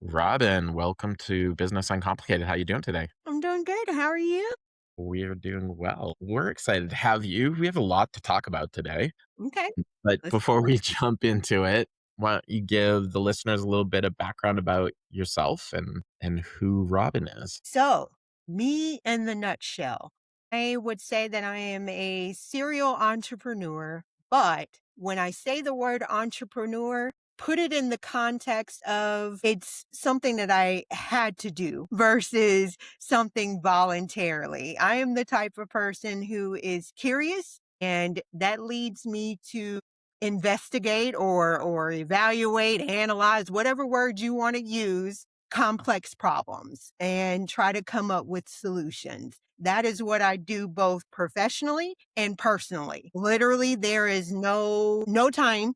Robin, welcome to Business Uncomplicated. How you doing today? I'm doing good. How are you? We're doing well. We're excited to have you. We have a lot to talk about today. Okay, But let's before do we it. jump into it, why don't you give the listeners a little bit of background about yourself and who Robin is? So, me in the nutshell, I would say that I am a serial entrepreneur, but when I say the word entrepreneur, put it in the context of it's something that I had to do versus something voluntarily. I am the type of person who is curious, and that leads me to investigate or evaluate, analyze, whatever word you want to use, complex problems and try to come up with solutions. That is what I do both professionally and personally. Literally, there is no time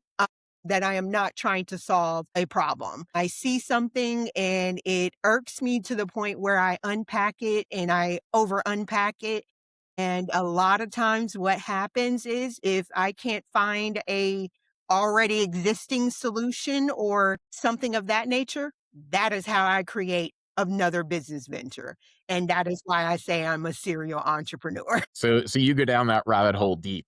that I am not trying to solve a problem. I see something and it irks me to the point where I unpack it and I over unpack it. And a lot of times what happens is if I can't find a already existing solution or something of that nature, that is how I create another business venture. And that is why I say I'm a serial entrepreneur. So you go down that rabbit hole deep.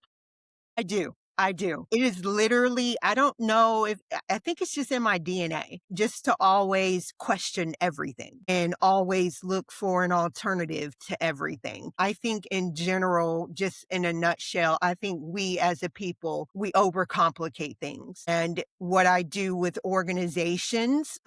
I do. I do. It is literally, I don't know if, I think it's just in my DNA, just to always question everything and always look for an alternative to everything. I think in general, just in a nutshell, I think we as a people, we overcomplicate things. And what I do with organizations,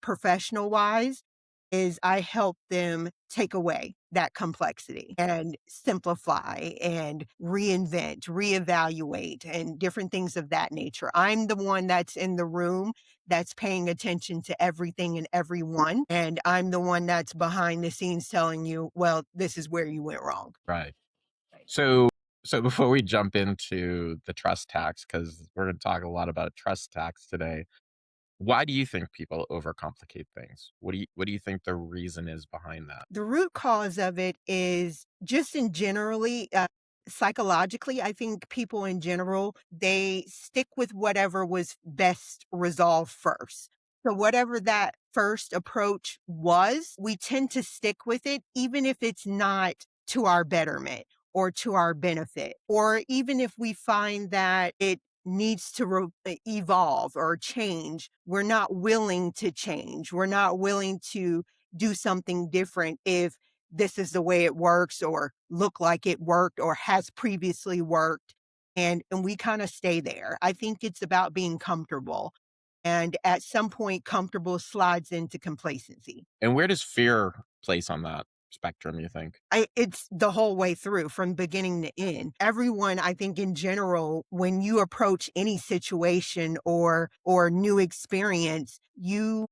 professional wise, is I help them take away that complexity and simplify and reinvent, reevaluate, and different things of that nature. I'm the one that's in the room that's paying attention to everything and everyone. And I'm the one that's behind the scenes telling you, well, this is where you went wrong. Right. So so before we jump into the trust tax, because we're going to talk a lot about trust tax today, why do you think people overcomplicate things? What do you think the reason is behind that? The root cause of it is just in generally, psychologically, I think people in general, they stick with whatever was best resolved first. So whatever that first approach was, we tend to stick with it, even if it's not to our betterment or to our benefit, or even if we find that it needs to evolve or change, we're not willing to change. We're not willing to do something different if this is the way it works or look like it worked or has previously worked. And we kind of stay there. I think it's about being comfortable. And at some point, comfortable slides into complacency. And where does fear place on that spectrum, you think? It's the whole way through from beginning to end. Everyone, I think in general, when you approach any situation or new experience, you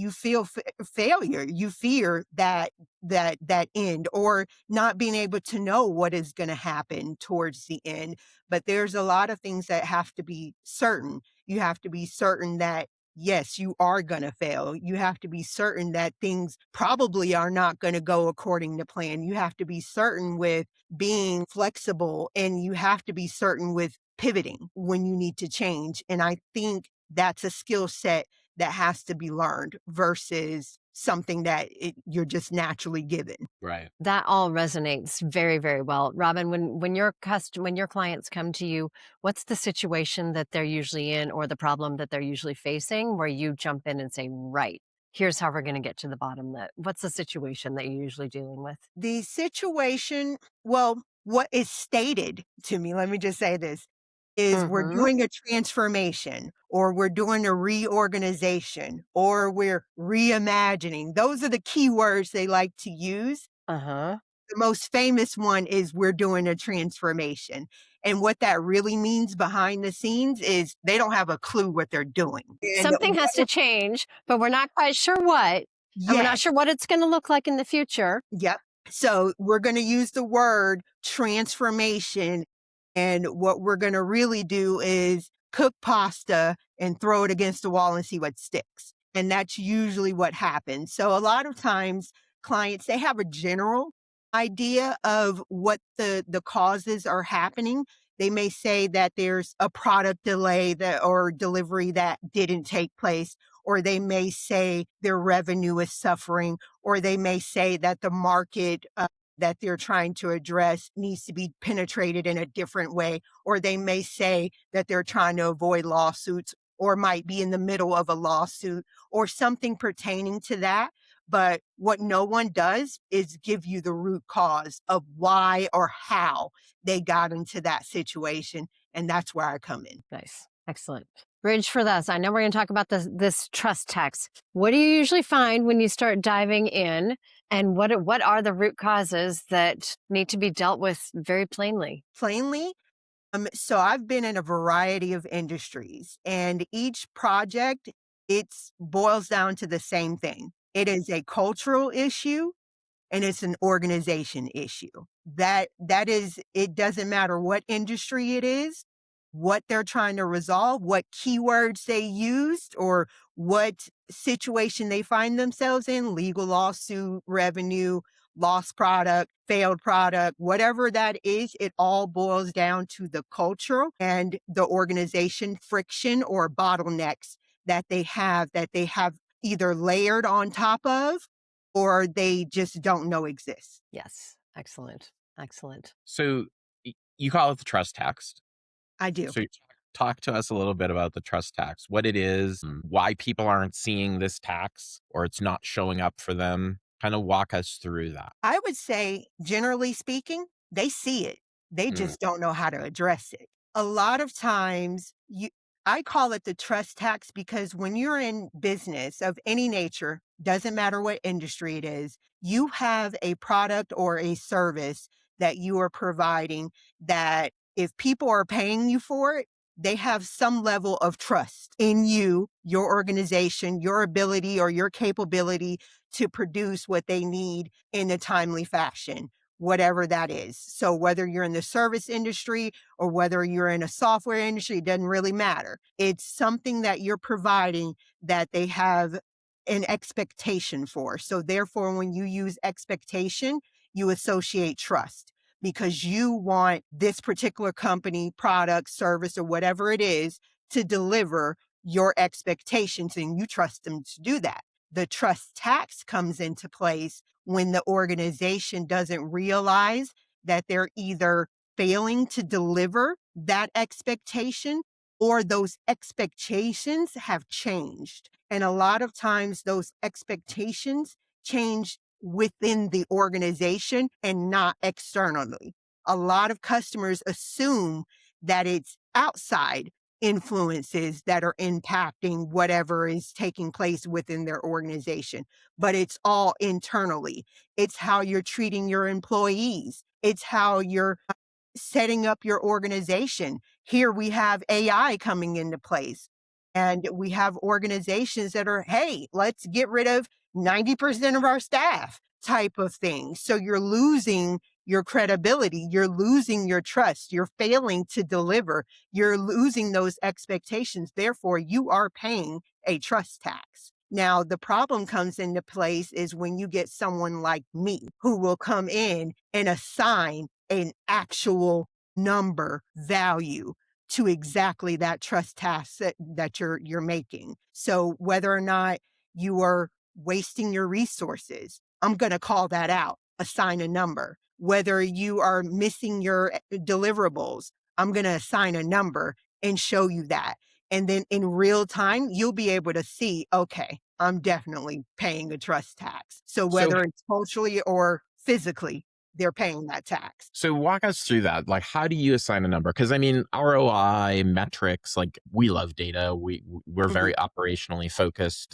feel failure. You fear that end or not being able to know what is going to happen towards the end. But there's a lot of things that have to be certain. You have to be certain that yes, you are going to fail. You have to be certain that things probably are not going to go according to plan. You have to be certain with being flexible and you have to be certain with pivoting when you need to change. And I think that's a skill set that has to be learned versus something that you're just naturally given. Right. That all resonates very, very well. Robin, when your clients come to you, what's the situation that they're usually in or the problem that they're usually facing where you jump in and say, "Right, here's how we're gonna get to the bottom of that." What's the situation that you're usually dealing with? The situation, well, what is stated to me, let me just say this, is we're Mhm. doing a transformation or we're doing a reorganization or we're reimagining. Those are the key words they like to use. Uh-huh. The most famous one is we're doing a transformation. And what that really means behind the scenes is they don't have a clue what they're doing. And Something has to change, but we're not quite sure what, and we're not yes, sure what it's gonna look like in the future. yep. So we're going to use the word transformation. And what we're going to really do is cook pasta and throw it against the wall and see what sticks. And that's usually what happens. So a lot of times clients, they have a general idea of what the causes are happening. They may say that there's a product delay that or delivery that didn't take place, or they may say their revenue is suffering, or they may say that the market that they're trying to address needs to be penetrated in a different way, or they may say that they're trying to avoid lawsuits or might be in the middle of a lawsuit or something pertaining to that. But what no one does is give you the root cause of why or how they got into that situation. And that's where I come in. Nice. Excellent. Bridge for this. I know we're going to talk about this trust tax. What do you usually find when you start diving in? And what are the root causes that need to be dealt with very plainly? Plainly, so I've been in a variety of industries, and each project, it boils down to the same thing. It is a cultural issue and it's an organization issue. That is, it doesn't matter what industry it is, what they're trying to resolve, what keywords they used, or what situation they find themselves in, legal lawsuit, revenue, lost product, failed product, whatever that is, it all boils down to the cultural and the organization friction or bottlenecks that they have either layered on top of or they just don't know exists. Yes. Excellent. Excellent. So you call it the trust tax. I do. So you talk to us a little bit about the trust tax, what it is, why people aren't seeing this tax or it's not showing up for them. Kind of walk us through that. I would say, generally speaking, they see it. They Mm, just don't know how to address it. A lot of times, I call it the trust tax because when you're in business of any nature, doesn't matter what industry it is, you have a product or a service that you are providing that if people are paying you for it, they have some level of trust in you, your organization, your ability or your capability to produce what they need in a timely fashion, whatever that is. So whether you're in the service industry or whether you're in a software industry, it doesn't really matter. It's something that you're providing that they have an expectation for. So therefore, when you use expectation, you associate trust because you want this particular company, product, service, or whatever it is to deliver your expectations and you trust them to do that. The trust tax comes into place when the organization doesn't realize that they're either failing to deliver that expectation or those expectations have changed. And a lot of times those expectations change within the organization and not externally. A lot of customers assume that it's outside influences that are impacting whatever is taking place within their organization, but it's all internally. It's how you're treating your employees. It's how you're setting up your organization. Here we have AI coming into place. And we have organizations that are, hey, let's get rid of 90% of our staff type of thing. So you're losing your credibility, you're losing your trust, you're failing to deliver, you're losing those expectations. Therefore, you are paying a trust tax. Now, the problem comes into place is when you get someone like me who will come in and assign an actual number value to exactly that trust task that you're making. So whether or not you are wasting your resources, I'm going to call that out, assign a number. Whether you are missing your deliverables, I'm going to assign a number and show you that. And then in real time, you'll be able to see, okay, I'm definitely paying a trust tax. So So whether it's culturally or physically, they're paying that tax. So walk us through that. Like, how do you assign a number? Because I mean, ROI metrics, like we love data. We're Mhm. very operationally focused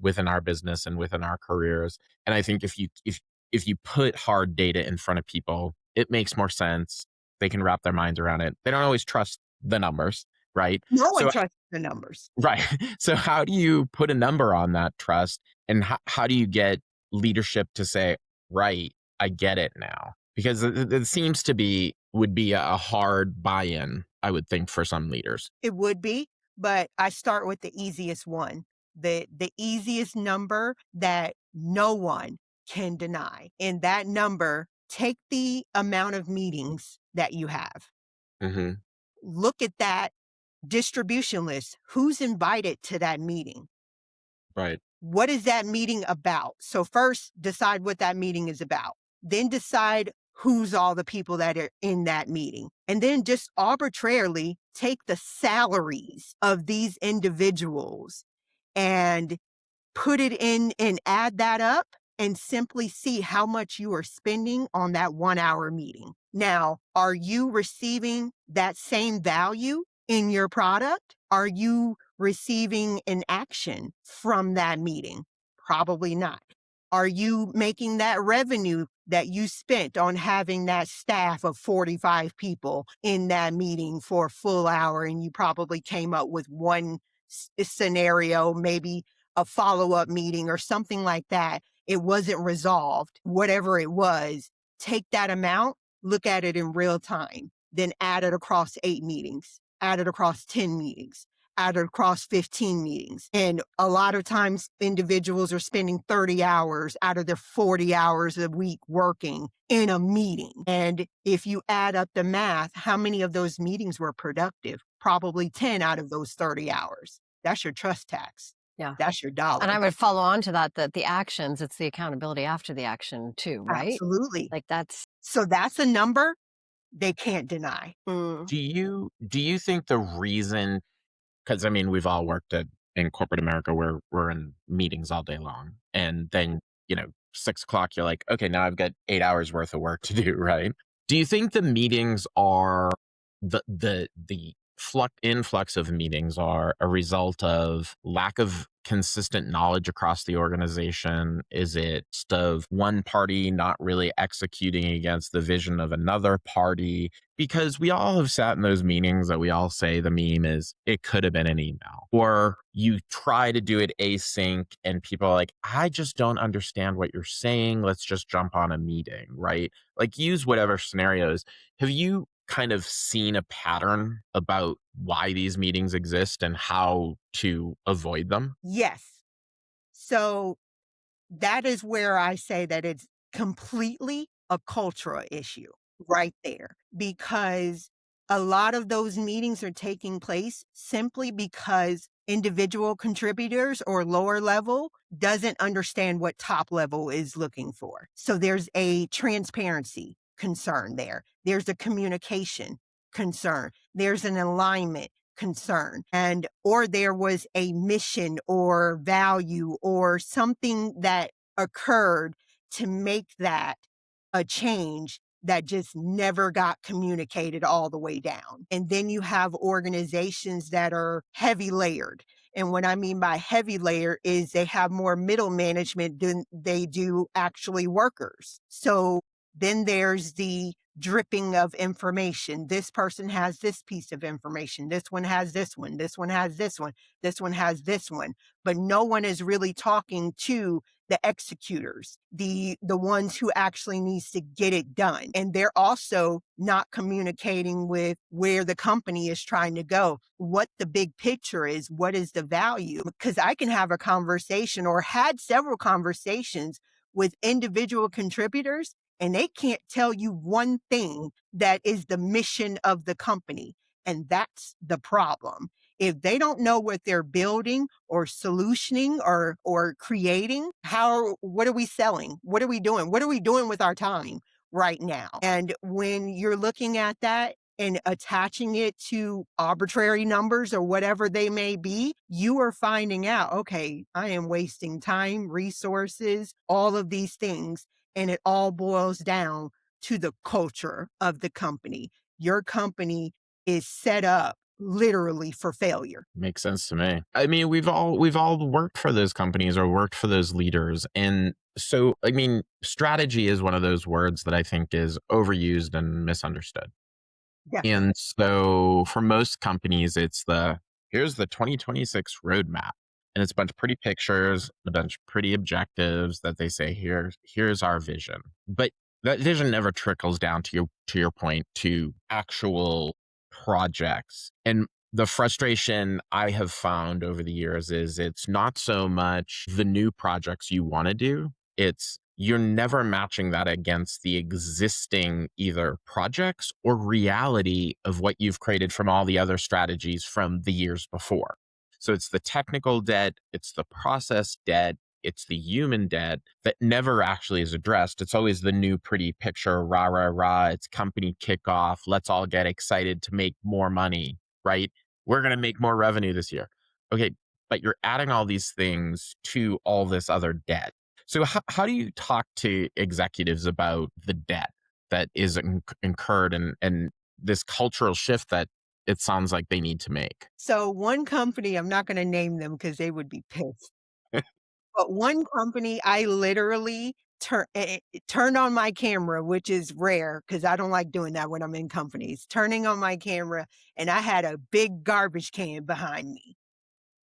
within our business and within our careers. And I think if you put hard data in front of people, it makes more sense. They can wrap their minds around it. They don't always trust the numbers, right? No one So trusts the numbers. right. So how do you put a number on that trust, and how do you get leadership to say, right, I get it now? Because it seems to be would be a hard buy-in, I would think, for some leaders. It would be, but I start with the easiest one, the easiest number that no one can deny. And that number, take the amount of meetings that you have. Hmm. Look at that distribution list. Who's invited to that meeting? Right. What is that meeting about? So first decide what that meeting is about. Then decide who's all the people that are in that meeting. And then just arbitrarily take the salaries of these individuals and put it in and add that up and simply see how much you are spending on that 1 hour meeting. Now, are you receiving that same value in your product? Are you receiving an action from that meeting? Probably not. Are you making that revenue that you spent on having that staff of 45 people in that meeting for a full hour and you probably came up with one scenario, maybe a follow-up meeting or something like that, it wasn't resolved, whatever it was, take that amount, look at it in real time, then add it across 8 meetings, add it across 10 meetings, add it across 15 meetings. And a lot of times individuals are spending 30 hours out of their 40 hours a week working in a meeting. And if you add up the math, how many of those meetings were productive? Probably 10 out of those 30 hours. That's your trust tax. Yeah. That's your And I dollar. would follow on to that, that the actions, it's the accountability after the action too, right? Absolutely. Like that's So that's a number they can't deny. Do you think the reason, because I mean, we've all worked in corporate America where we're in meetings all day long. And then, 6 o'clock, you're like, okay, now I've got 8 hours worth of work to do, right? Do you think the meetings are the influx of meetings are a result of lack of consistent knowledge across the organization? Is it just of one party not really executing against the vision of another party? Because we all have sat in those meetings that we all say the meme is, it could have been an email. Or you try to do it async and people are like, I just don't understand what you're saying. Let's just jump on a meeting, right? Like use whatever scenarios. Have you kind of seen a pattern about why these meetings exist and how to avoid them? Yes. So that is where I say that it's completely a cultural issue right there, because a lot of those meetings are taking place simply because individual contributors or lower level doesn't understand what top level is looking for. So there's a transparency concern there. There's a communication concern. There's an alignment concern, and or there was a mission or value or something that occurred to make that a change that just never got communicated all the way down. And then you have organizations that are heavy layered. And what I mean by heavy layer is they have more middle management than they do actually workers. So then there's the dripping of information. This person has this piece of information. This one has this one. This one has this one. This one has this one. But no one is really talking to the executors, the ones who actually needs to get it done. And they're also not communicating with where the company is trying to go, what the big picture is, what is the value. Because I can have a conversation or had several conversations with individual contributors and they can't tell you one thing that is the mission of the company. And that's the problem. If they don't know what they're building or solutioning or creating, what are we selling? What are we doing? What are we doing with our time right now? And when you're looking at that and attaching it to arbitrary numbers or whatever they may be, you are finding out, okay, I am wasting time, resources, all of these things. And it all boils down to the culture of the company. Your company is set up literally for failure. Makes sense to me. I mean, we've all worked for those companies or worked for those leaders. And so, I mean, strategy is one of those words that I think is overused and misunderstood. Definitely. And so for most companies, here's the 2026 roadmap. And it's a bunch of pretty pictures, a bunch of pretty objectives that they say, here's our vision. But that vision never trickles down to your point to actual projects. And the frustration I have found over the years is it's not so much the new projects you want to do, it's you're never matching that against the existing either projects or reality of what you've created from all the other strategies from the years before. So it's the technical debt, it's the process debt, it's the human debt that never actually is addressed. It's always the new pretty picture, rah, rah, rah. It's company kickoff. Let's all get excited to make more money, right? We're going to make more revenue this year. Okay. But you're adding all these things to all this other debt. So how do you talk to executives about the debt that is incurred and this cultural shift that it sounds like they need to make? So one company, I'm not going to name them because they would be pissed. But one company, I literally turned on my camera, which is rare because I don't like doing that when I'm in companies. Turning on my camera, and I had a big garbage can behind me.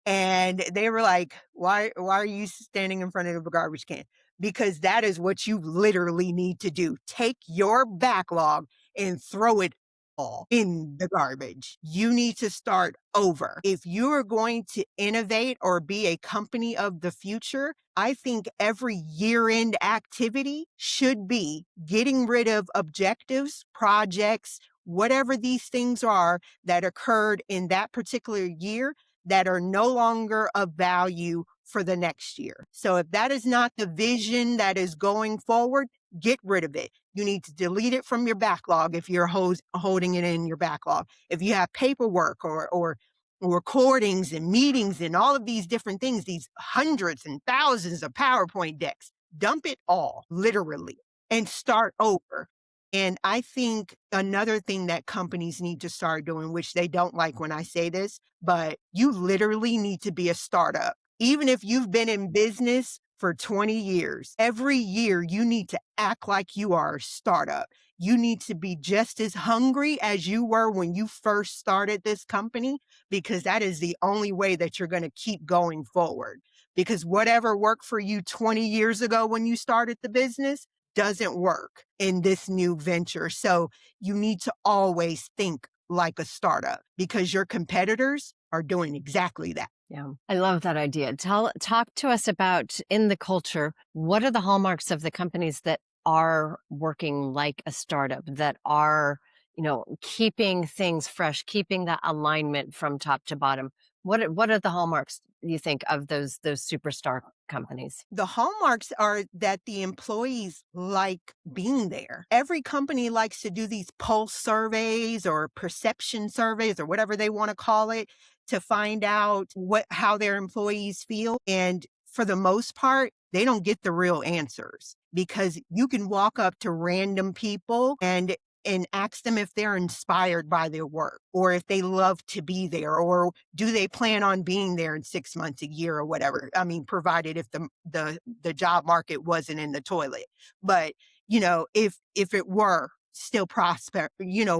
And they were like, why are you standing in front of a garbage can? Because that is what you literally need to do. Take your backlog and throw it all in the garbage. You need to start over. If you are going to innovate or be a company of the future, I think every year-end activity should be getting rid of objectives, projects, whatever these things are that occurred in that particular year that are no longer of value for the next year. So if that is not the vision that is going forward, get rid of it. You need to delete it from your backlog if you're holding it in your backlog. If you have paperwork or recordings and meetings and all of these different things, these hundreds and thousands of PowerPoint decks, dump it all, literally, and start over. And I think another thing that companies need to start doing, which they don't like when I say this, but you literally need to be a startup. Even if you've been in business for 20 years, every year you need to act like you are a startup. You need to be just as hungry as you were when you first started this company, because that is the only way that you're going to keep going forward. Because whatever worked for you 20 years ago when you started the business doesn't work in this new venture. So you need to always think like a startup because your competitors are doing exactly that. Yeah, I love that idea. Talk to us about in the culture, what are the hallmarks of the companies that are working like a startup, that are, keeping things fresh, keeping that alignment from top to bottom? What are the hallmarks you think of those superstar companies? The hallmarks are that the employees like being there. Every company likes to do these pulse surveys or perception surveys or whatever they want to call it to find out how their employees feel. And for the most part, they don't get the real answers because you can walk up to random people and ask them if they're inspired by their work or if they love to be there or do they plan on being there in 6 months, a year or whatever. I mean, provided if the job market wasn't in the toilet. But, if it were still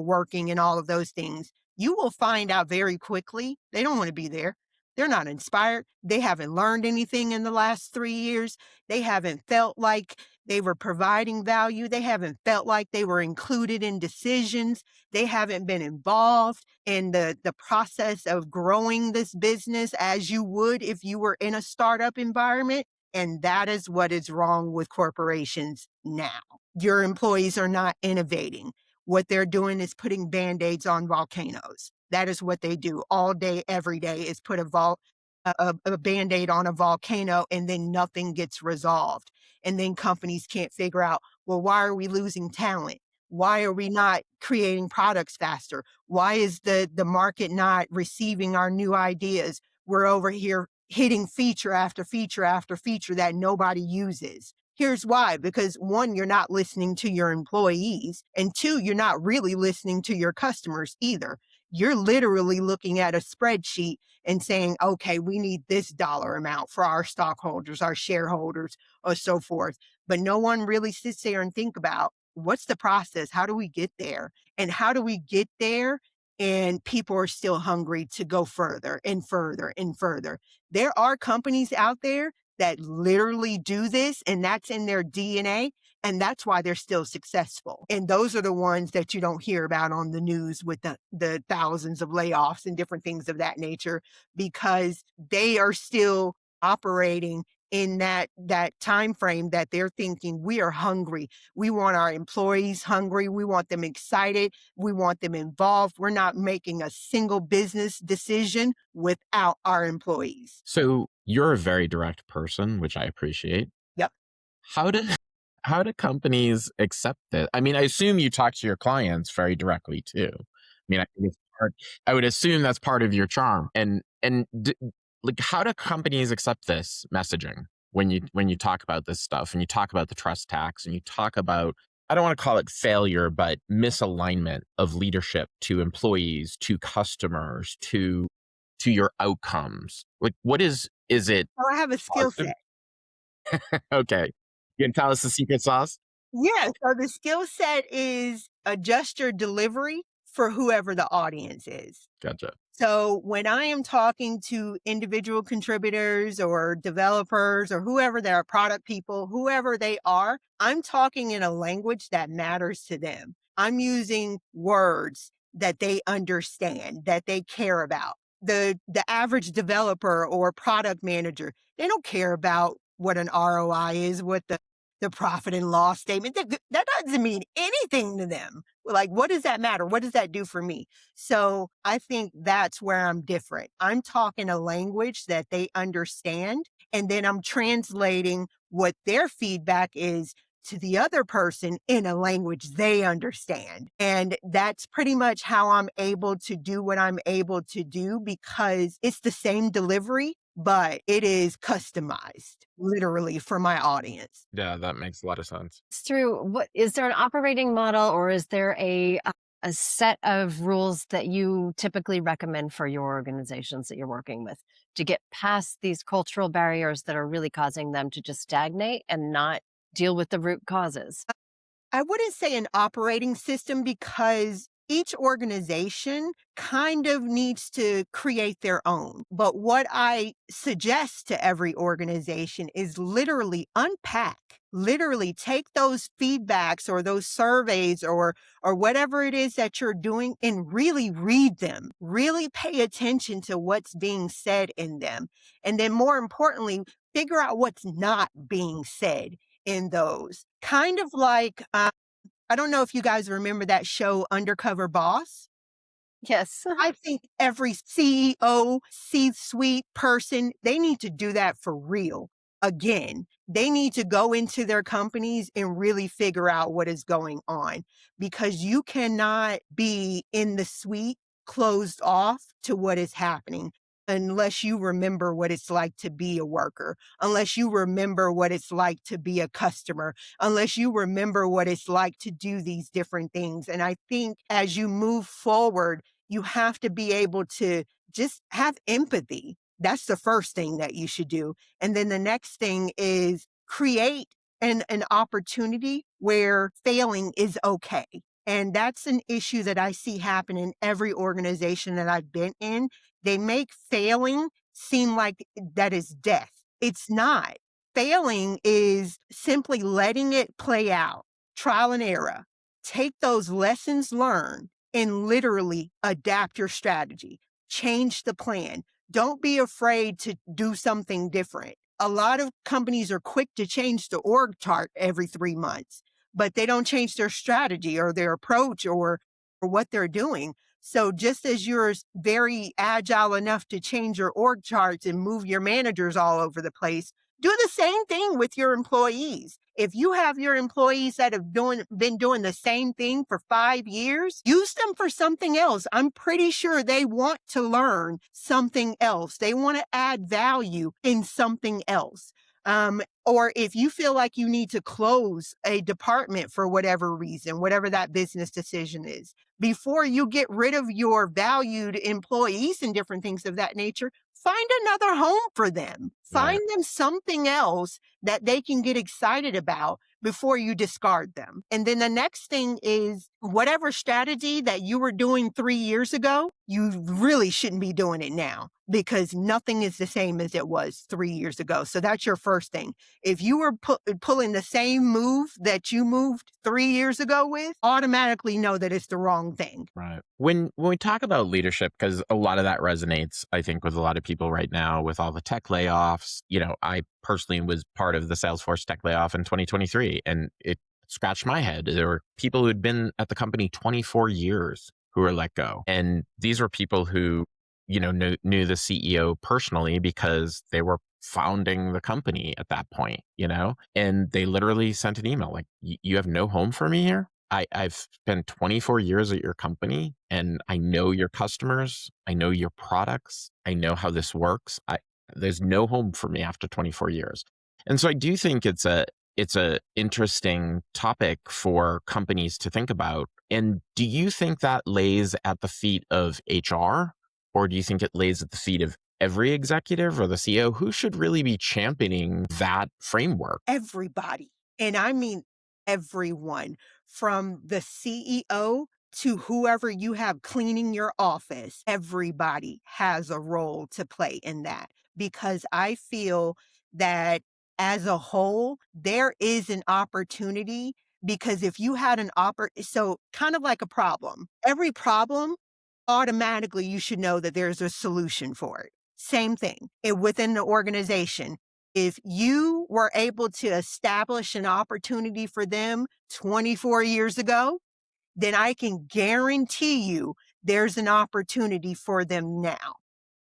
working and all of those things, you will find out very quickly they don't want to be there. They're not inspired. They haven't learned anything in the last 3 years. They haven't felt like they were providing value. They haven't felt like they were included in decisions. They haven't been involved in the process of growing this business as you would if you were in a startup environment. And that is what is wrong with corporations now. Your employees are not innovating. What they're doing is putting Band-Aids on volcanoes. That is what they do all day, every day, is put a Band-Aid on a volcano and then nothing gets resolved. And then companies can't figure out, well, why are we losing talent? Why are we not creating products faster? Why is the market not receiving our new ideas? We're over here hitting feature after feature after feature that nobody uses. Here's why, because one, you're not listening to your employees, and two, you're not really listening to your customers either. You're literally looking at a spreadsheet and saying, okay, we need this dollar amount for our stockholders, our shareholders, or so forth. But no one really sits there and think about what's the process? How do we get there? And how do we get there? And people are still hungry to go further and further and further. There are companies out there that literally do this, and that's in their DNA. And that's why they're still successful. And those are the ones that you don't hear about on the news with the thousands of layoffs and different things of that nature, because they are still operating in that time frame that they're thinking we are hungry. We want our employees hungry. We want them excited. We want them involved. We're not making a single business decision without our employees. So you're a very direct person, which I appreciate. Yep. How do how do companies accept it? I mean, I assume you talk to your clients very directly too. I mean, I would assume that's part of your charm. Like, how do companies accept this messaging when you talk about this stuff and you talk about the trust tax and you talk about, I don't want to call it failure, but misalignment of leadership to employees, to customers, to your outcomes? Like, what is it So I have a skill positive? set. Okay. You can tell us the secret sauce? Yeah. So the skill set is adjust your delivery for whoever the audience is. Gotcha. So when I am talking to individual contributors or developers or whoever they are, product people, whoever they are, I'm talking in a language that matters to them. I'm using words that they understand, that they care about. The average developer or product manager, they don't care about what an ROI is, what the profit and loss statement. That doesn't mean anything to them. Like, what does that matter? What does that do for me? So I think that's where I'm different. I'm talking a language that they understand, and then I'm translating what their feedback is to the other person in a language they understand. And that's pretty much how I'm able to do what I'm able to do because it's the same delivery, but it is customized literally for my audience. Yeah, that makes a lot of sense. Through what is there an operating model or is there a set of rules that you typically recommend for your organizations that you're working with to get past these cultural barriers that are really causing them to just stagnate and not deal with the root causes? I wouldn't say an operating system because each organization kind of needs to create their own. But what I suggest to every organization is literally unpack, literally take those feedbacks or those surveys or whatever it is that you're doing and really read them. Really pay attention to what's being said in them. And then more importantly, figure out what's not being said in those. Kind of like, I don't know if you guys remember that show Undercover Boss. Yes. I think every CEO, C-suite person, they need to do that for real. Again, they need to go into their companies and really figure out what is going on because you cannot be in the suite closed off to what is happening unless you remember what it's like to be a worker, unless you remember what it's like to be a customer, unless you remember what it's like to do these different things. And I think as you move forward, you have to be able to just have empathy. That's the first thing that you should do. And then the next thing is create an opportunity where failing is okay. And that's an issue that I see happen in every organization that I've been in. They make failing seem like that is death. It's not. Failing is simply letting it play out, trial and error. Take those lessons learned and literally adapt your strategy, change the plan. Don't be afraid to do something different. A lot of companies are quick to change the org chart every 3 months, but they don't change their strategy or their approach or what they're doing. So just as you're very agile enough to change your org charts and move your managers all over the place, do the same thing with your employees. If you have your employees that have been doing the same thing for 5 years, use them for something else. I'm pretty sure they want to learn something else. They want to add value in something else. Or if you feel like you need to close a department for whatever reason, whatever that business decision is, before you get rid of your valued employees and different things of that nature, find another home for them. Right. Find them something else that they can get excited about before you discard them. And then the next thing is whatever strategy that you were doing 3 years ago, you really shouldn't be doing it now because nothing is the same as it was 3 years ago. So that's your first thing. If you were pulling the same move that you moved 3 years ago with, automatically know that it's the wrong thing. Right. When we talk about leadership, because a lot of that resonates, I think, with a lot of people right now with all the tech layoffs. I personally was part of the Salesforce tech layoff in 2023, and it scratched my head. There were people who had been at the company 24 years who were let go. And these were people who, knew the CEO personally because they were founding the company at that point, and they literally sent an email like, you have no home for me here. I've spent 24 years at your company and I know your customers. I know your products. I know how this works. There's no home for me after 24 years. And so I do think it's a interesting topic for companies to think about. And do you think that lays at the feet of HR, or do you think it lays at the feet of every executive or the CEO? Who should really be championing that framework? Everybody. And I mean everyone from the CEO to whoever you have cleaning your office. Everybody has a role to play in that because I feel that as a whole, there is an opportunity because if you had so kind of like a problem, every problem automatically you should know that there's a solution for it. Same thing within the organization. If you were able to establish an opportunity for them 24 years ago, then I can guarantee you there's an opportunity for them now.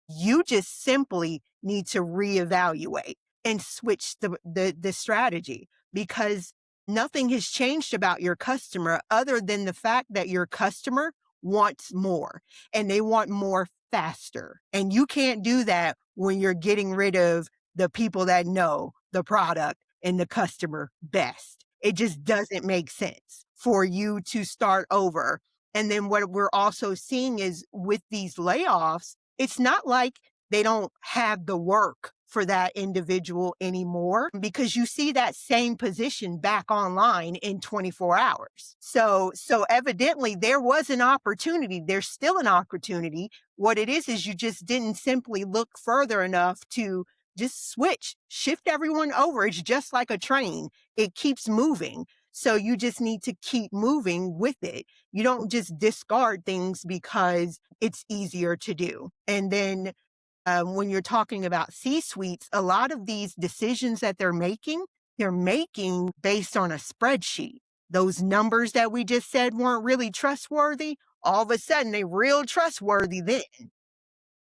You just simply need to reevaluate and switch the strategy because nothing has changed about your customer other than the fact that your customer wants more and they want more faster. And you can't do that when you're getting rid of the people that know the product and the customer best. It just doesn't make sense for you to start over. And then what we're also seeing is with these layoffs, it's not like they don't have the work for that individual anymore because you see that same position back online in 24 hours. So evidently there was an opportunity. There's still an opportunity. What it is you just didn't simply look further enough to just shift everyone over. It's just like a train. It keeps moving. So you just need to keep moving with it. You don't just discard things because it's easier to do. And then when you're talking about C-suites, a lot of these decisions that they're making based on a spreadsheet. Those numbers that we just said weren't really trustworthy, all of a sudden they're real trustworthy then.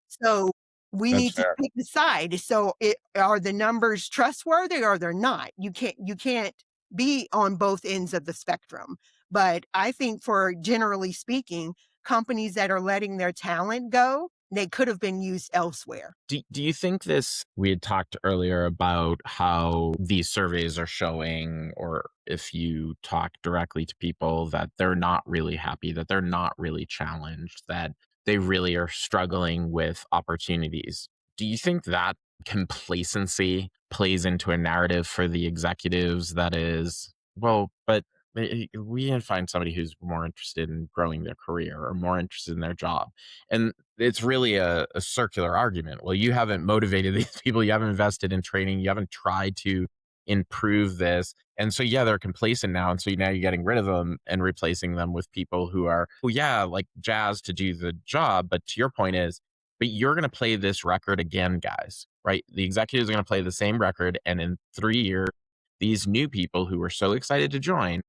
So we That's need to fair. pick a side. So are the numbers trustworthy or they're not? You can't be on both ends of the spectrum. But I think for generally speaking, companies that are letting their talent go, they could have been used elsewhere. Do you think we had talked earlier about how these surveys are showing, or if you talk directly to people, that they're not really happy, that they're not really challenged, that they really are struggling with opportunities? Do you think that complacency plays into a narrative for the executives that is, well, but we can find somebody who's more interested in growing their career or more interested in their job? And it's really a circular argument. Well, you haven't motivated these people, you haven't invested in training, you haven't tried to improve this. And so, yeah, they're complacent now. And so now you're getting rid of them and replacing them with people who are, well, yeah, like jazzed to do the job. But to your point is, but you're going to play this record again, guys, right? The executives are going to play the same record. And in 3 years, these new people who were so excited to join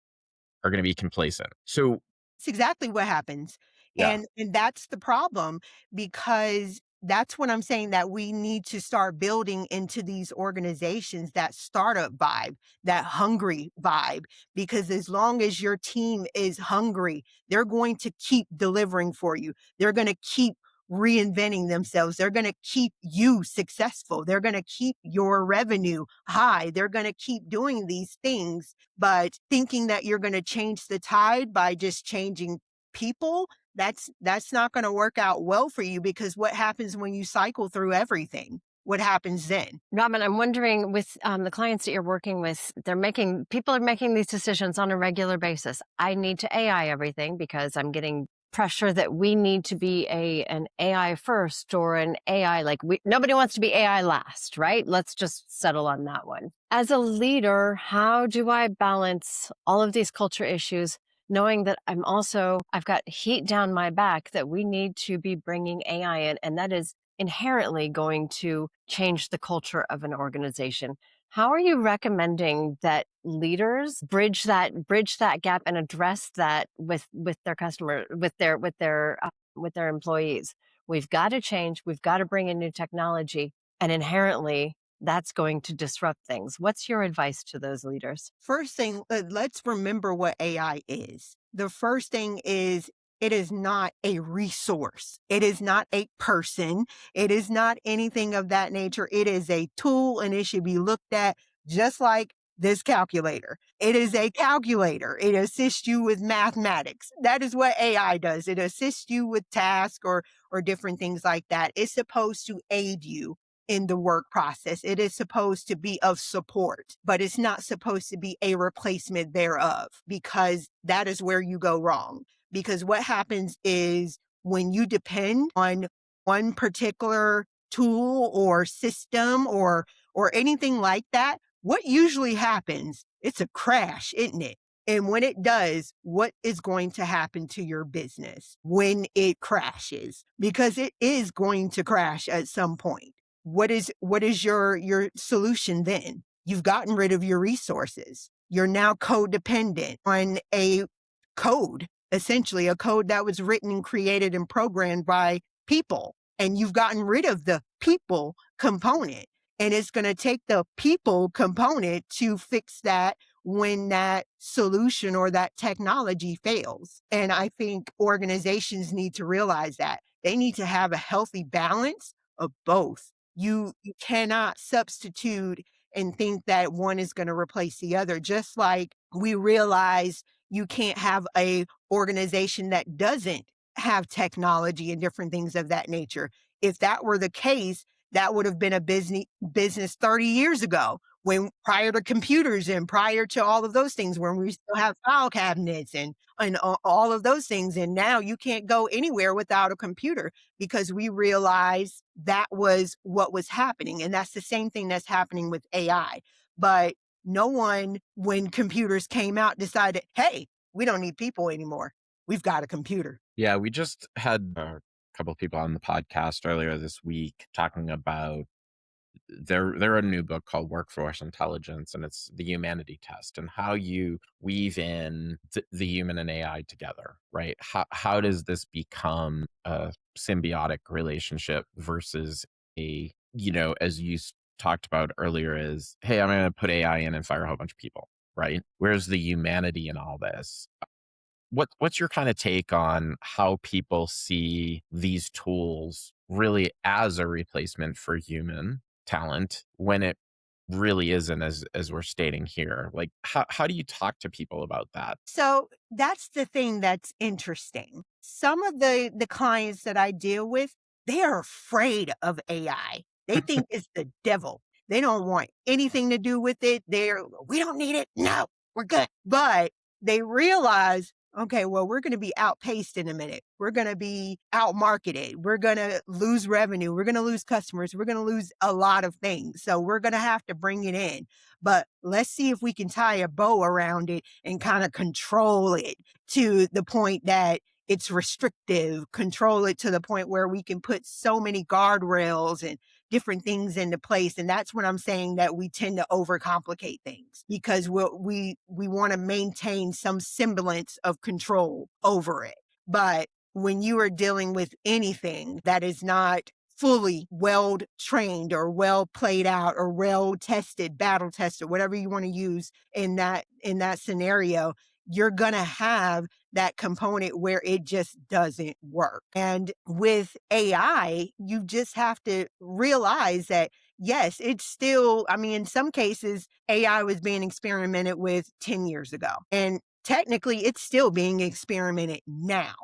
are going to be complacent. So, It's exactly what happens. yeah. And that's the problem because that's what I'm saying that we need to start building into these organizations that startup vibe, that hungry vibe. Because as long as your team is hungry, they're going to keep delivering for you. They're going to keep reinventing themselves. They're going to keep you successful. They're going to keep your revenue high. They're going to keep doing these things, but thinking that you're going to change the tide by just changing people, that's not going to work out well for you because what happens when you cycle through everything? what happens then? Robin, I'm wondering with the clients that you're working with, people are making these decisions on a regular basis. I need to AI everything because I'm getting pressure that we need to be an AI first or an AI nobody wants to be AI last, right? Let's just settle on that one. As a leader, how do I balance all of these culture issues, knowing that I've got heat down my back that we need to be bringing AI in, and that is inherently going to change the culture of an organization. How are you recommending that leaders bridge that gap and address that with their customer with their employees? We've got to change, we've got to bring in new technology, and inherently that's going to disrupt things. What's your advice to those leaders? First thing, let's remember what AI is. The first thing is it is not a resource. It is not a person. It is not anything of that nature. It is a tool and it should be looked at just like this calculator. It is a calculator. It assists you with mathematics. That is what AI does. It assists you with tasks or different things like that. It's supposed to aid you in the work process. It is supposed to be of support, but it's not supposed to be a replacement thereof, because that is where you go wrong. Because what happens is when you depend on one particular tool or system or anything like that, what usually happens, it's a crash, isn't it? And when it does, what is going to happen to your business when it crashes? Because it is going to crash at some point. What is your solution then? You've gotten rid of your resources. You're now codependent on a code, essentially a code that was written and created and programmed by people. And you've gotten rid of the people component. And it's going to take the people component to fix that when that solution or that technology fails. And I think organizations need to realize that they need to have a healthy balance of both. You cannot substitute and think that one is going to replace the other. Just like we realize you can't have a organization that doesn't have technology and different things of that nature. If that were the case, that would have been a business 30 years ago, when prior to computers and prior to all of those things, when we still have file cabinets and all of those things. And now you can't go anywhere without a computer, because we realize that was what was happening. And that's the same thing that's happening with AI. But no one, when computers came out, decided, hey, we don't need people anymore. We've got a computer. Yeah, we just had a couple of people on the podcast earlier this week talking about they're a new book called Workforce Intelligence, and it's the humanity test and how you weave in the human and AI together, right? How does this become a symbiotic relationship versus as you talked about earlier, is, hey, I'm going to put AI in and fire a whole bunch of people, right? Where's the humanity in all this? What's your kind of take on how people see these tools really as a replacement for human talent when it really isn't, as we're stating here? Like, how do you talk to people about that? So that's the thing that's interesting. Some of the clients that I deal with, they are afraid of AI. They think it's the devil. They don't want anything to do with it. We don't need it. No, we're good. But they realize, okay, well, we're going to be outpaced in a minute. We're going to be outmarketed. We're going to lose revenue. We're going to lose customers. We're going to lose a lot of things. So we're going to have to bring it in. But let's see if we can tie a bow around it and kind of control it to the point that it's restrictive, control it to the point where we can put so many guardrails and different things into place. And that's when I'm saying that we tend to overcomplicate things, because we want to maintain some semblance of control over it. But when you are dealing with anything that is not fully well trained or well played out or well tested, battle tested, whatever you want to use in that scenario, you're going to have that component where it just doesn't work. And with AI, you just have to realize that, yes, it's still, I mean, in some cases, AI was being experimented with 10 years ago. And technically, it's still being experimented now.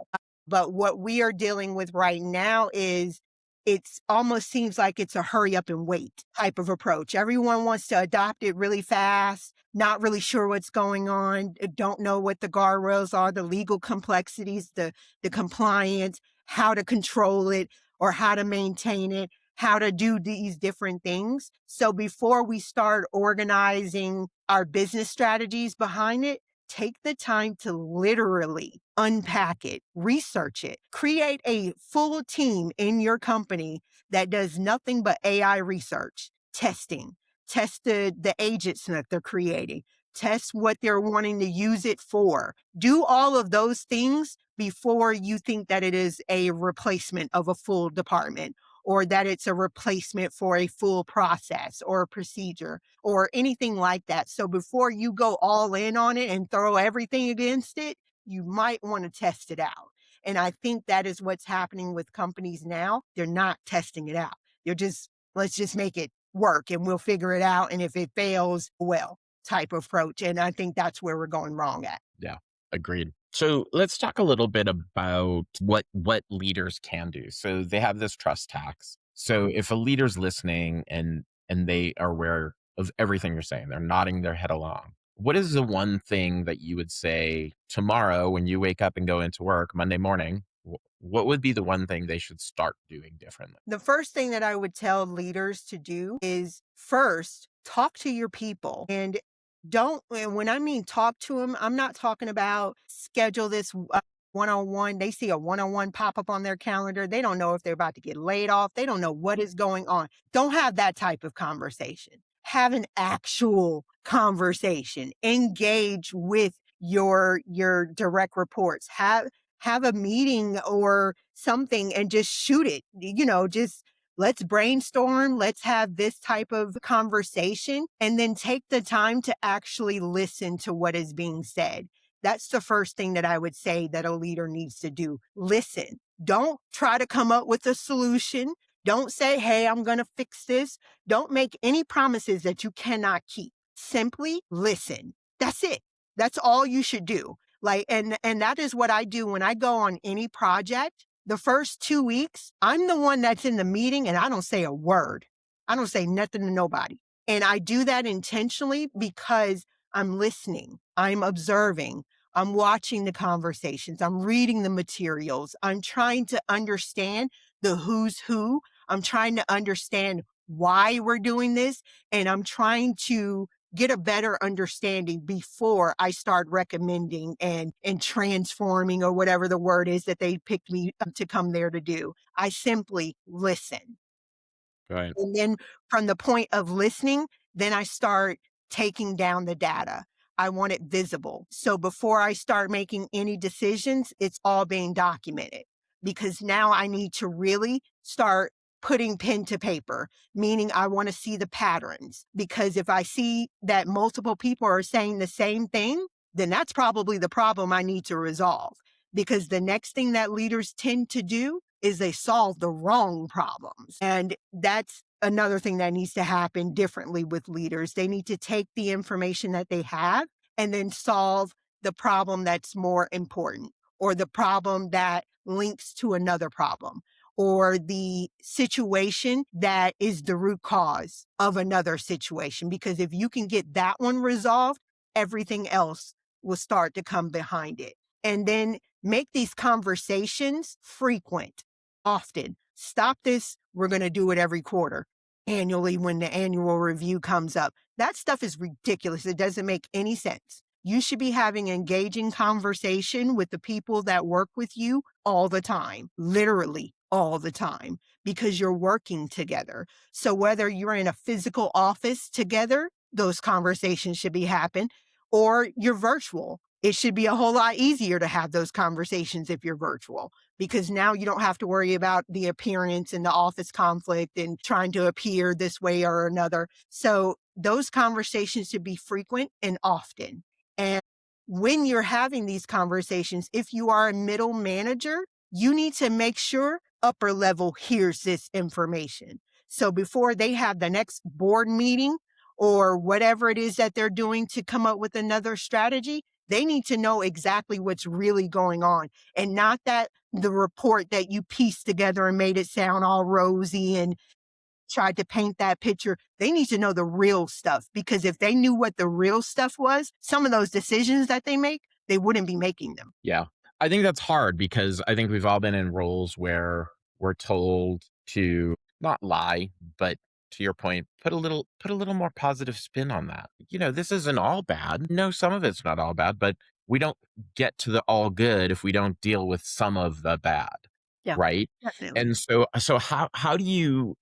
But what we are dealing with right now is It's almost seems like it's a hurry up and wait type of approach. Everyone wants to adopt it really fast, not really sure what's going on, don't know what the guardrails are, the legal complexities, the compliance, how to control it or how to maintain it, how to do these different things. So before we start organizing our business strategies behind it, take the time to literally unpack it, research it, create a full team in your company that does nothing but AI research, testing, test the agents that they're creating, test what they're wanting to use it for. Do all of those things before you think that it is a replacement of a full department or that it's a replacement for a full process or a procedure or anything like that. So before you go all in on it and throw everything against it, you might want to test it out. And I think that is what's happening with companies now. They're not testing it out. They're just, let's just make it work and we'll figure it out. And if it fails, well, type of approach. And I think that's where we're going wrong at. Yeah, agreed. So let's talk a little bit about what leaders can do. So they have this trust tax. So if a leader's listening and they are aware of everything you're saying, they're nodding their head along. What is the one thing that you would say tomorrow when you wake up and go into work Monday morning? What would be the one thing they should start doing differently? The first thing that I would tell leaders to do is first talk to your people and and when I mean talk to them, I'm not talking about schedule this one-on-one. They see a one-on-one pop up on their calendar. They don't know if they're about to get laid off. They don't know what is going on. Don't have that type of conversation. Have an actual conversation. Engage with your direct reports. Have a meeting or something and just shoot it. Just let's brainstorm. Let's have this type of conversation and then take the time to actually listen to what is being said. That's the first thing that I would say that a leader needs to do. Listen. Don't try to come up with a solution. Don't say, hey, I'm going to fix this. Don't make any promises that you cannot keep. Simply listen. That's it. That's all you should do. And that is what I do when I go on any project. The first 2 weeks, I'm the one that's in the meeting and I don't say a word. I don't say nothing to nobody. And I do that intentionally because I'm listening. I'm observing. I'm watching the conversations. I'm reading the materials. I'm trying to understand the who's who. I'm trying to understand why we're doing this. And I'm trying to get a better understanding before I start recommending and transforming or whatever the word is that they picked me to come there to do. I simply listen. Right. And then from the point of listening, then I start taking down the data. I want it visible. So before I start making any decisions, it's all being documented because now I need to really start putting pen to paper, meaning I want to see the patterns. Because if I see that multiple people are saying the same thing, then that's probably the problem I need to resolve. Because the next thing that leaders tend to do is they solve the wrong problems. And that's another thing that needs to happen differently with leaders. They need to take the information that they have and then solve the problem that's more important or the problem that links to another problem or the situation that is the root cause of another situation. Because if you can get that one resolved, everything else will start to come behind it. And then make these conversations frequent, often. Stop this. We're going to do it every quarter, annually when the annual review comes up. That stuff is ridiculous. It doesn't make any sense. You should be having engaging conversation with the people that work with you all the time, literally all the time, because you're working together. So whether you're in a physical office together, those conversations should be happening, or you're virtual. It should be a whole lot easier to have those conversations if you're virtual, because now you don't have to worry about the appearance and the office conflict and trying to appear this way or another. So those conversations should be frequent and often. And when you're having these conversations, if you are a middle manager, you need to make sure upper level hears this information. So before they have the next board meeting or whatever it is that they're doing to come up with another strategy, They need to know exactly what's really going on, and not that the report that you pieced together and made it sound all rosy and tried to paint that picture. They need to know the real stuff, because if they knew what the real stuff was, some of those decisions that they make, they wouldn't be making them. Yeah. I think that's hard because I think we've all been in roles where we're told to not lie, but to your point, put a little more positive spin on that. This isn't all bad. No, some of it's not all bad, but we don't get to the all good if we don't deal with some of the bad, Yeah. right? Definitely. And so how do you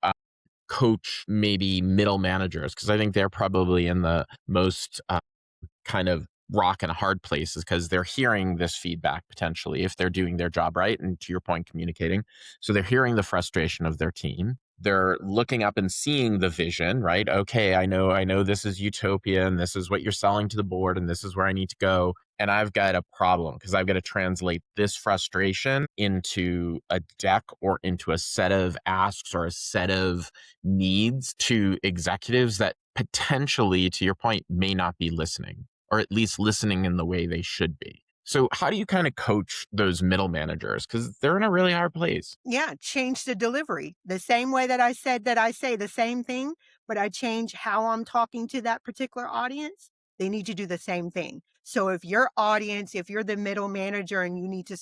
coach maybe middle managers? Because I think they're probably in the most kind of rock and a hard place, is because they're hearing this feedback potentially if they're doing their job right. And to your point, communicating. So they're hearing the frustration of their team. They're looking up and seeing the vision, right? Okay, I know this is utopia and this is what you're selling to the board and this is where I need to go. And I've got a problem because I've got to translate this frustration into a deck or into a set of asks or a set of needs to executives that potentially, to your point, may not be listening, or at least listening in the way they should be. So how do you kind of coach those middle managers? Because they're in a really hard place. Yeah, change the delivery. The same way that I said that I say the same thing, but I change how I'm talking to that particular audience, they need to do the same thing. So if your audience, if you're the middle manager and you need to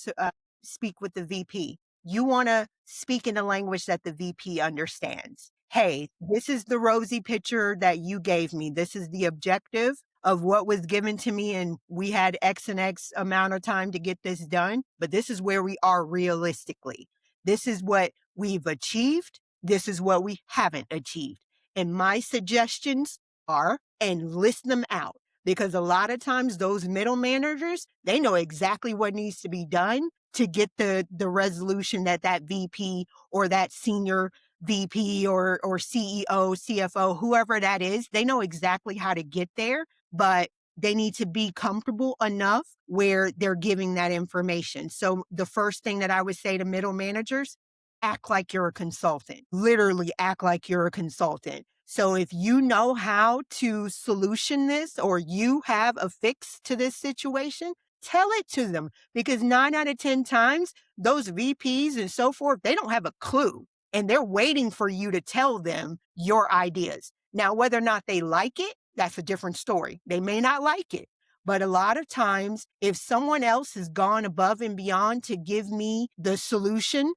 speak with the VP, you want to speak in a language that the VP understands. Hey, this is the rosy picture that you gave me. This is the objective of what was given to me, and we had X and X amount of time to get this done, but this is where we are realistically. This is what we've achieved. This is what we haven't achieved. And my suggestions are, and list them out, because a lot of times those middle managers, they know exactly what needs to be done to get the resolution that VP or that senior VP or CEO, CFO, whoever that is, they know exactly how to get there, but they need to be comfortable enough where they're giving that information. So the first thing that I would say to middle managers, act like you're a consultant. Literally act like you're a consultant. So if you know how to solution this, or you have a fix to this situation, tell it to them, because 9 out of 10 times those VPs and so forth, they don't have a clue, and they're waiting for you to tell them your ideas. Now, whether or not they like it, that's a different story. They may not like it. But a lot of times, if someone else has gone above and beyond to give me the solution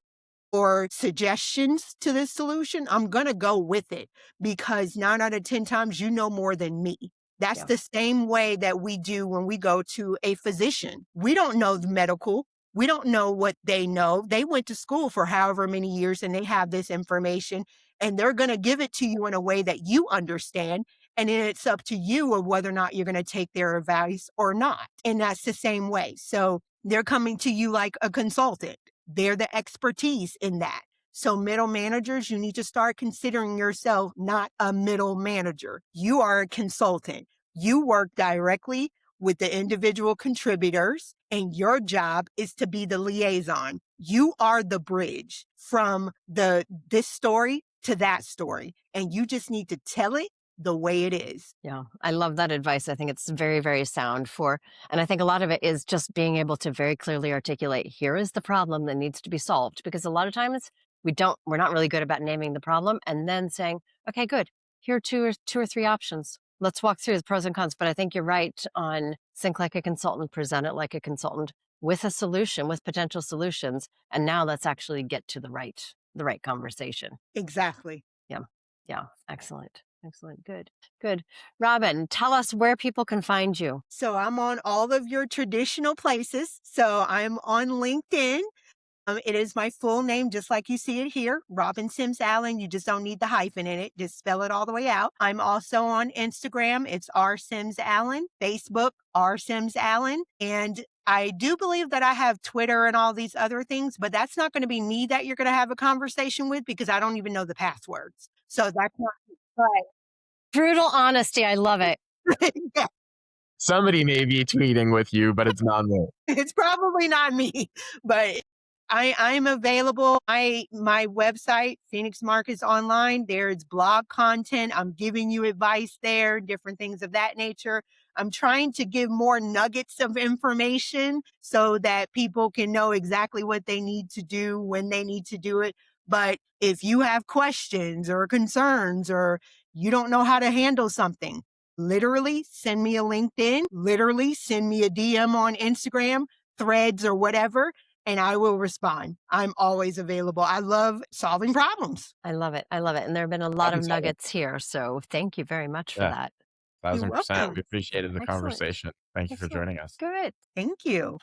or suggestions to this solution, I'm going to go with it, because 9 out of 10 times you know more than me. That's Yeah. the same way that we do when we go to a physician. We don't know the medical. We don't know what they know. They went to school for however many years and they have this information, and they're going to give it to you in a way that you understand. And then it's up to you of whether or not you're going to take their advice or not. And that's the same way. So they're coming to you like a consultant. They're the expertise in that. So middle managers, you need to start considering yourself not a middle manager. You are a consultant. You work directly with the individual contributors, and your job is to be the liaison. You are the bridge from this story to that story, and you just need to tell it the way it is. Yeah, I love that advice. I think it's very, very sound and I think a lot of it is just being able to very clearly articulate, here is the problem that needs to be solved. Because a lot of times we're not really good about naming the problem and then saying, okay, good. Here are two or three options. Let's walk through the pros and cons. But I think you're right on think like a consultant, present it like a consultant with a solution, with potential solutions. And now let's actually get to the right conversation. Exactly. Yeah. Yeah. Excellent. Excellent. Good. Good. Robin, tell us where people can find you. So I'm on all of your traditional places. So I'm on LinkedIn. It is my full name, just like you see it here, Robin Sims Allen. You just don't need the hyphen in it. Just spell it all the way out. I'm also on Instagram. It's R Sims Allen. Facebook, R Sims Allen. And I do believe that I have Twitter and all these other things, but that's not going to be me that you're going to have a conversation with, because I don't even know the passwords. So that's not right. Brutal honesty. I love it. Yeah, Somebody may be tweeting with you, but it's not me. it's probably not me, but I'm available. My website, Phoenix Markets Online, there's blog content. I'm giving you advice there, different things of that nature. I'm trying to give more nuggets of information so that people can know exactly what they need to do when they need to do it. But if you have questions or concerns or you don't know how to handle something, literally send me a LinkedIn, literally send me a DM on Instagram, Threads, or whatever, and I will respond. I'm always available. I love solving problems. I love it. I love it. And there have been a lot Problem of solving. nuggets here. So thank you very much for Yeah, that. You're 1000%. We welcome. appreciated the Excellent. conversation. Thank you for Excellent. joining us. Good. Thank you.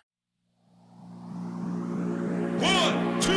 1, 2,